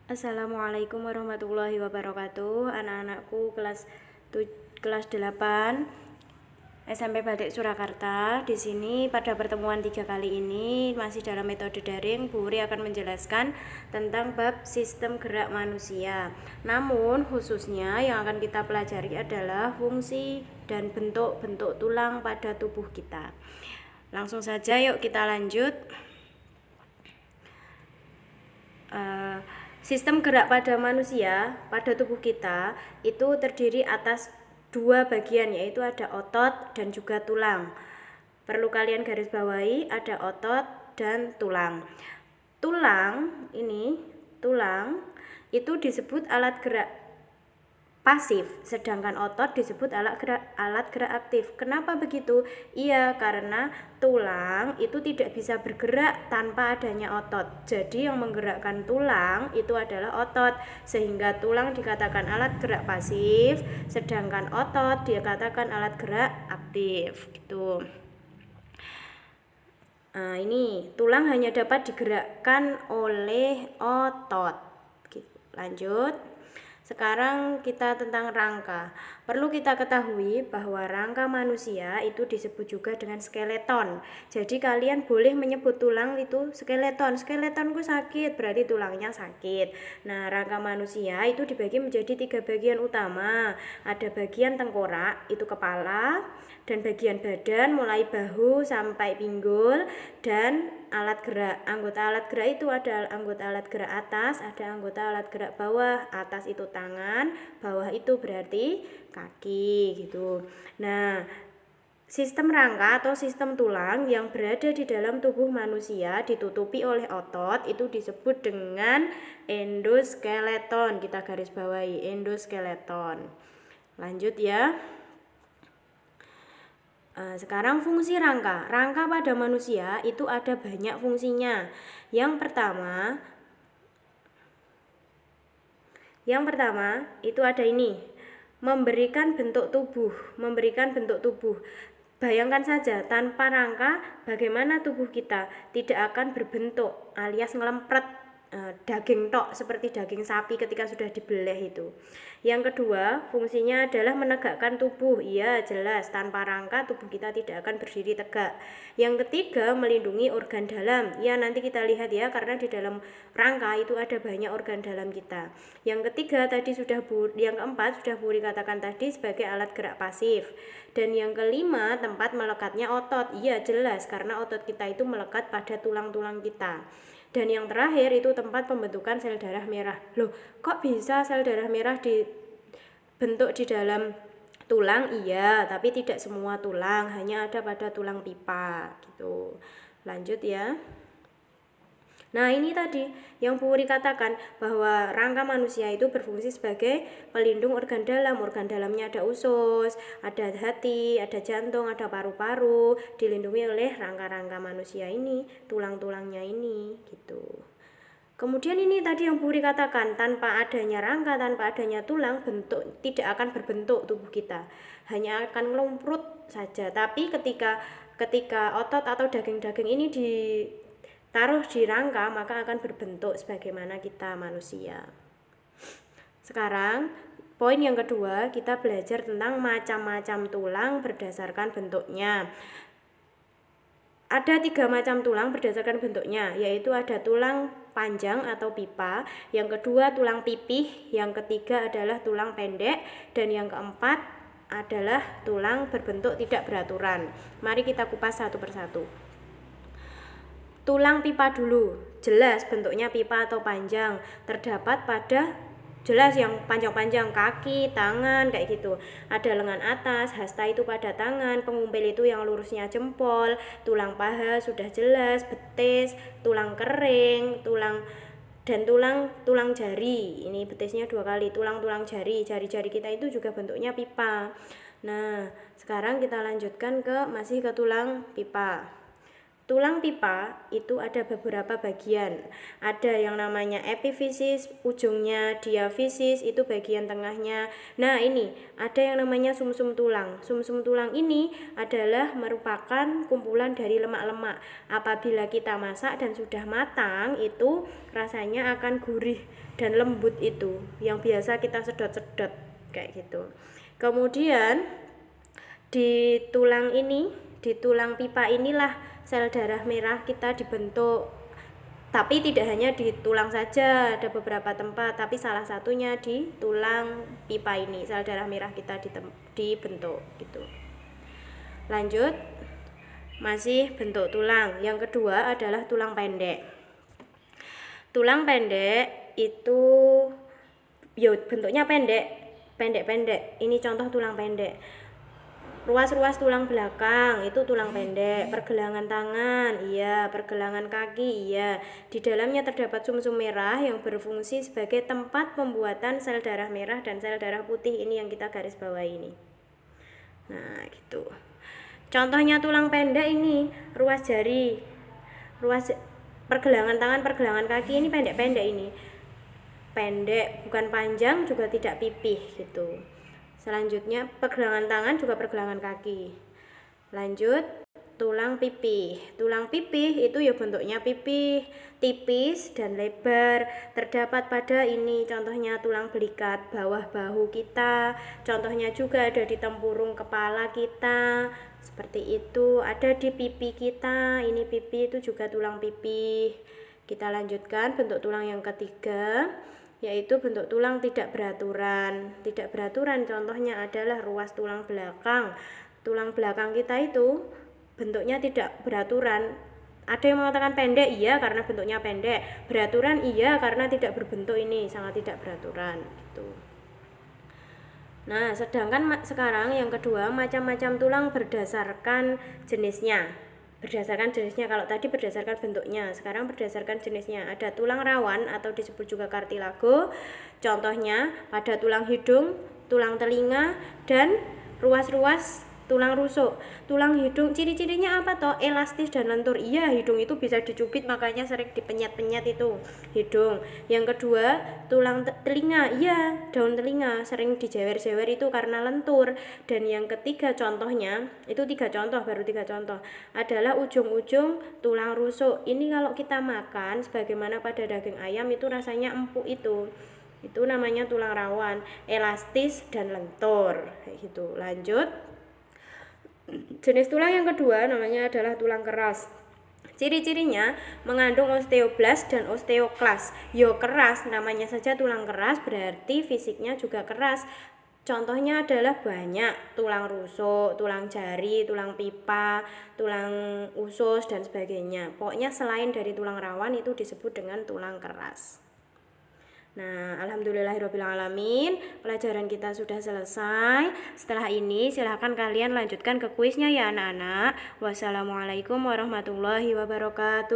Assalamualaikum warahmatullahi wabarakatuh. Anak-anakku kelas 8 SMP Batik Surakarta. Di sini pada pertemuan 3 kali ini masih dalam metode daring, Bu Wuri akan menjelaskan tentang bab sistem gerak manusia. Namun khususnya yang akan kita pelajari adalah fungsi dan bentuk-bentuk tulang pada tubuh kita. Langsung saja yuk kita lanjut. Sistem gerak pada manusia, pada tubuh kita itu terdiri atas dua bagian, yaitu ada otot dan juga tulang. Perlu kalian garis bawahi, ada otot dan tulang. Tulang itu disebut alat gerak pasif, sedangkan otot disebut alat gerak aktif. Kenapa begitu? Iya, karena tulang itu tidak bisa bergerak tanpa adanya otot. Jadi yang menggerakkan tulang itu adalah otot, sehingga tulang dikatakan alat gerak pasif, sedangkan otot dikatakan alat gerak aktif gitu. Nah, ini tulang hanya dapat digerakkan oleh otot. Lanjut. Sekarang kita tentang rangka. Perlu kita ketahui bahwa rangka manusia itu disebut juga dengan skeleton. Jadi kalian boleh menyebut tulang itu skeleton. Skeletonku sakit, berarti tulangnya sakit. Nah, rangka manusia itu dibagi menjadi 3 bagian utama. Ada bagian tengkorak, itu kepala, dan bagian badan mulai bahu sampai pinggul, dan alat gerak. Anggota alat gerak itu ada anggota alat gerak atas, ada anggota alat gerak bawah. Atas itu tangan, bawah itu berarti kaki gitu. Nah, sistem rangka atau sistem tulang yang berada di dalam tubuh manusia ditutupi oleh otot itu disebut dengan endoskeleton. Kita garis bawahi endoskeleton. Lanjut ya. Sekarang fungsi rangka. Rangka pada manusia itu ada banyak fungsinya. Yang pertama itu ada ini, memberikan bentuk tubuh. Bayangkan saja, tanpa rangka bagaimana tubuh kita tidak akan berbentuk, alias ngelempret daging tok seperti daging sapi ketika sudah dibelah itu. Yang kedua, fungsinya adalah menegakkan tubuh. Iya, jelas, tanpa rangka tubuh kita tidak akan berdiri tegak. Yang ketiga, melindungi organ dalam. Ya, nanti kita lihat ya, karena di dalam rangka itu ada banyak organ dalam kita. Yang ketiga tadi yang keempat sudah Bu Wuri katakan tadi sebagai alat gerak pasif. Dan yang kelima, tempat melekatnya otot. Iya, jelas, karena otot kita itu melekat pada tulang-tulang kita. Dan yang terakhir itu tempat pembentukan sel darah merah. Loh, kok bisa sel darah merah dibentuk di dalam tulang? Iya, tapi tidak semua tulang, hanya ada pada tulang pipa gitu. Lanjut ya. Nah, ini tadi yang Bu Wuri katakan bahwa rangka manusia itu berfungsi sebagai pelindung organ dalam. Organ dalamnya ada usus, ada hati, ada jantung, ada paru-paru, dilindungi oleh rangka-rangka manusia ini, tulang-tulangnya ini gitu. Kemudian ini tadi yang Bu Wuri katakan, tanpa adanya rangka, tanpa adanya tulang, tidak akan berbentuk tubuh kita, hanya akan ngelumprut saja. Tapi ketika otot atau daging-daging ini ditaruh di rangka, maka akan berbentuk sebagaimana kita manusia. Sekarang poin yang kedua, kita belajar tentang macam-macam tulang berdasarkan bentuknya. Ada 3 macam tulang berdasarkan bentuknya, yaitu ada tulang panjang atau pipa, yang kedua tulang pipih, yang ketiga adalah tulang pendek, dan yang keempat adalah tulang berbentuk tidak beraturan. Mari kita kupas satu persatu. Tulang pipa dulu, jelas bentuknya pipa atau panjang, terdapat pada jelas yang panjang-panjang, kaki, tangan, kayak gitu. Ada lengan atas, hasta itu pada tangan, pengumpil itu yang lurusnya jempol, tulang paha sudah jelas, betis, tulang kering, tulang jari. Ini betisnya 2 kali, tulang jari. Jari-jari kita itu juga bentuknya pipa. Nah, sekarang kita lanjutkan masih ke tulang pipa. Tulang pipa itu ada beberapa bagian. Ada yang namanya epifisis, ujungnya, diafisis, itu bagian tengahnya. Nah, ini ada yang namanya sumsum tulang. Sumsum tulang ini adalah merupakan kumpulan dari lemak-lemak. Apabila kita masak dan sudah matang, itu rasanya akan gurih dan lembut itu. Yang biasa kita sedot-sedot kayak gitu. Kemudian di tulang ini, di tulang pipa inilah sel darah merah kita dibentuk. Tapi tidak hanya di tulang saja, ada beberapa tempat, tapi salah satunya di tulang pipa ini sel darah merah kita dibentuk gitu. Lanjut, masih bentuk tulang. Yang kedua adalah tulang pendek. Tulang pendek itu bentuknya pendek. Ini contoh tulang pendek. Ruas-ruas tulang belakang itu tulang pendek, pergelangan tangan, iya, pergelangan kaki, iya. Di dalamnya terdapat sumsum merah yang berfungsi sebagai tempat pembuatan sel darah merah dan sel darah putih, ini yang kita garis bawah ini. Nah, gitu. Contohnya tulang pendek ini, ruas jari, ruas pergelangan tangan, pergelangan kaki ini pendek-pendek ini. Pendek, bukan panjang, juga tidak pipih gitu. Selanjutnya pergelangan tangan juga pergelangan kaki. Lanjut, tulang pipih. Tulang pipih itu ya bentuknya pipih, tipis dan lebar. Terdapat pada ini contohnya tulang belikat bawah bahu kita. Contohnya juga ada di tempurung kepala kita. Seperti itu, ada di pipi kita. Ini pipi itu juga tulang pipih. Kita lanjutkan bentuk tulang yang ketiga, yaitu bentuk tulang tidak beraturan. Tidak beraturan contohnya adalah ruas tulang belakang. Tulang belakang kita itu bentuknya tidak beraturan. Ada yang mengatakan pendek, iya karena bentuknya pendek. Beraturan, iya karena tidak berbentuk, ini sangat tidak beraturan gitu. Nah, sedangkan sekarang yang kedua, macam-macam tulang berdasarkan jenisnya. Kalau tadi berdasarkan bentuknya, sekarang berdasarkan jenisnya. Ada tulang rawan atau disebut juga kartilago, contohnya pada tulang hidung, tulang telinga, dan ruas-ruas tulang rusuk. Tulang hidung ciri-cirinya apa toh? Elastis dan lentur. Iya, hidung itu bisa dicubit, makanya sering dipenyet-penyet itu hidung. Yang kedua, tulang telinga. Iya, daun telinga sering dijewer-jewer itu karena lentur. Dan yang ketiga contohnya, itu baru tiga contoh, adalah ujung-ujung tulang rusuk. Ini kalau kita makan sebagaimana pada daging ayam itu rasanya empuk itu. Itu namanya tulang rawan, elastis dan lentur kayak gitu. Lanjut, jenis tulang yang kedua namanya adalah tulang keras. Ciri-cirinya mengandung osteoblast dan osteoklas. Yo keras, namanya saja tulang keras berarti fisiknya juga keras. Contohnya adalah banyak tulang rusuk, tulang jari, tulang pipa, tulang usus dan sebagainya. Pokoknya selain dari tulang rawan itu disebut dengan tulang keras. Nah, alhamdulillahirrahmanirrahim, pelajaran kita sudah selesai. Setelah ini silahkan kalian lanjutkan ke kuisnya ya anak-anak. Wassalamualaikum warahmatullahi wabarakatuh.